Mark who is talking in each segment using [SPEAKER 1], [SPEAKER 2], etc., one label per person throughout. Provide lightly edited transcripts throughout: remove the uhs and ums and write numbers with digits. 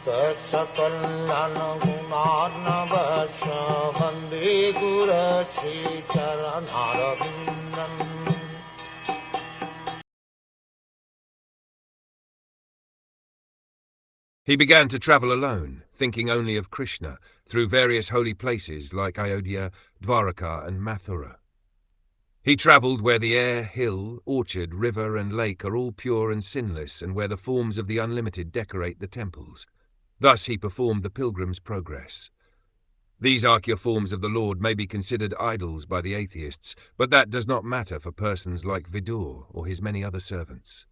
[SPEAKER 1] Saksakalyan gunarnavasya Vande Guru Sri Charanaravindan.
[SPEAKER 2] He began to travel alone, thinking only of Krishna, through various holy places like Ayodhya, Dwaraka and Mathura. He travelled where the air, hill, orchard, river and lake are all pure and sinless, and where the forms of the unlimited decorate the temples. Thus he performed the pilgrim's progress. These archya forms of the Lord may be considered idols by the atheists, but that does not matter for persons like Vidura or his many other servants.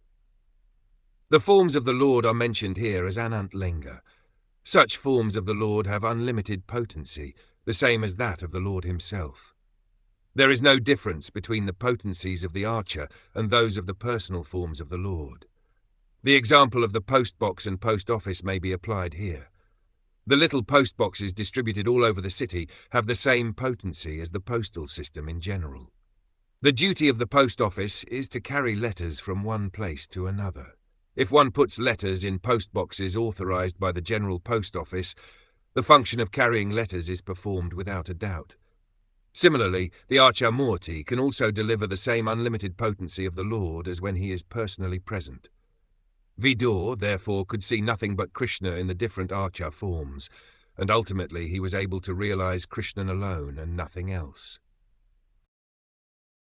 [SPEAKER 2] The forms of the Lord are mentioned here as Anant Linga. Such forms of the Lord have unlimited potency, the same as that of the Lord himself. There is no difference between the potencies of the archer and those of the personal forms of the Lord. The example of the post box and post office may be applied here. The little post boxes distributed all over the city have the same potency as the postal system in general. The duty of the post office is to carry letters from one place to another. If one puts letters in post boxes authorized by the General Post Office, the function of carrying letters is performed without a doubt. Similarly, the Archamurti can also deliver the same unlimited potency of the Lord as when he is personally present. Vidura, therefore, could see nothing but Krishna in the different Archa forms, and ultimately he was able to realize Krishna alone and nothing else.